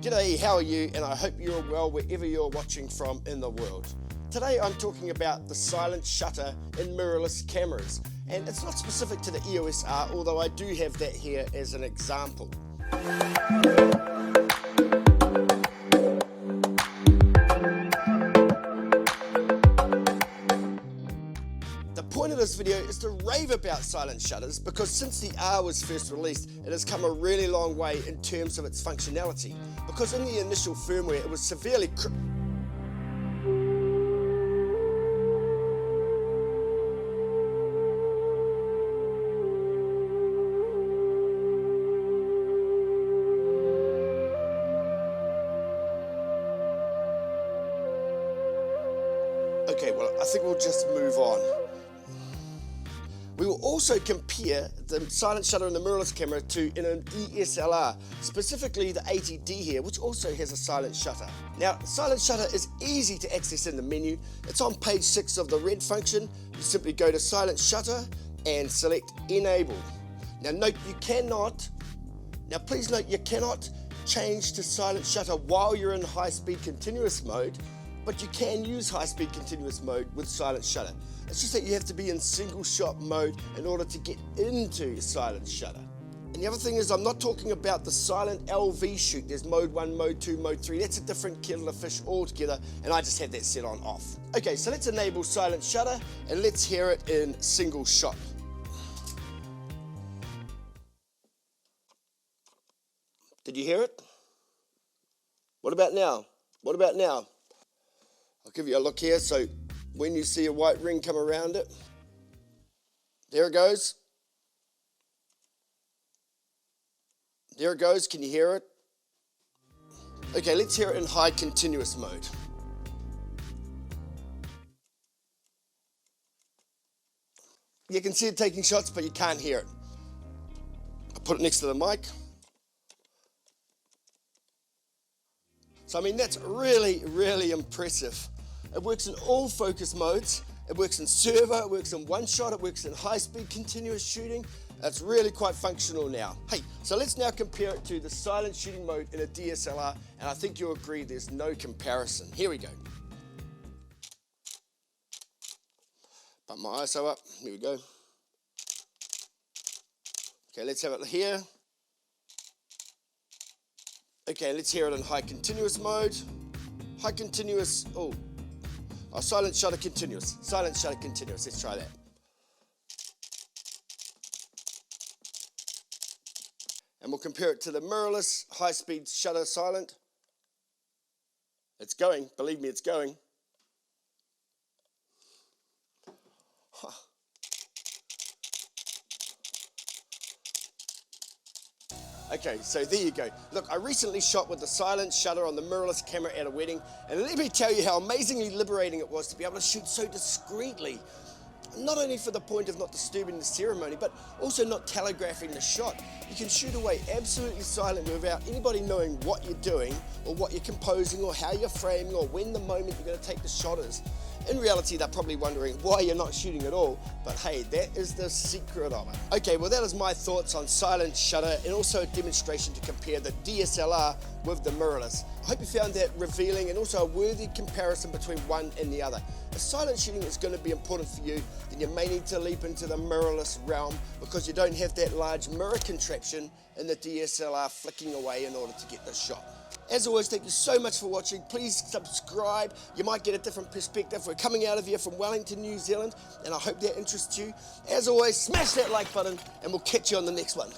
G'day, how are you? And I hope you're well wherever you're watching from in the world. Today I'm talking about the silent shutter in mirrorless cameras. And it's not specific to the EOS-R, although I do have that here as an example. The point of this video is to rave about silent shutters because since the R was first released, it has come a really long way in terms of its functionality. Because in the initial firmware, it was severely Okay, well, I think we'll just move on. We will also compare the silent shutter in the mirrorless camera to in an DSLR, specifically the 80D here, which also has a silent shutter. Now, silent shutter is easy to access in the menu. It's on page 6 of the red function. You simply go to silent shutter and select enable. Now note please note you cannot change to silent shutter while you're in high-speed continuous mode, but you can use high-speed continuous mode with silent shutter. It's just that you have to be in single shot mode in order to get into silent shutter. And the other thing is, I'm not talking about the silent LV shoot. There's mode 1, mode 2, mode 3. That's a different kettle of fish altogether, and I just had that set on off. Okay, so let's enable silent shutter and let's hear it in single shot. Did you hear it? What about now? What about now? I'll give you a look here. So when you see a white ring come around it, there it goes. There it goes. Can you hear it? Okay, let's hear it in high continuous mode. You can see it taking shots, but you can't hear it. I'll put it next to the mic. So I mean, that's really, really impressive. It works in all focus modes. It works in servo, it works in one shot, it works in high-speed continuous shooting. It's really quite functional now. Hey, so let's now compare it to the silent shooting mode in a DSLR, and I think you'll agree there's no comparison. Here we go. Bump my ISO up, here we go. Okay, let's have it here. Okay, let's hear it in high continuous mode. High continuous, silent shutter continuous. Silent shutter continuous, let's try that. And we'll compare it to the mirrorless high speed shutter silent. It's going, believe me, it's going. Huh. Okay, so there you go. Look, I recently shot with the silent shutter on the mirrorless camera at a wedding, and let me tell you how amazingly liberating it was to be able to shoot so discreetly. Not only for the point of not disturbing the ceremony, but also not telegraphing the shot. You can shoot away absolutely silently without anybody knowing what you're doing, or what you're composing, or how you're framing, or when the moment you're going to take the shot is. In reality, they're probably wondering why you're not shooting at all, but hey, that is the secret of it. Okay, well that is my thoughts on silent shutter and also a demonstration to compare the DSLR with the mirrorless. I hope you found that revealing and also a worthy comparison between one and the other. If silent shooting is going to be important for you, then you may need to leap into the mirrorless realm because you don't have that large mirror contraption in the DSLR flicking away in order to get the shot. As always, thank you so much for watching. Please subscribe. You might get a different perspective. We're coming out of here from Wellington, New Zealand, and I hope that interests you. As always, smash that like button, and we'll catch you on the next one.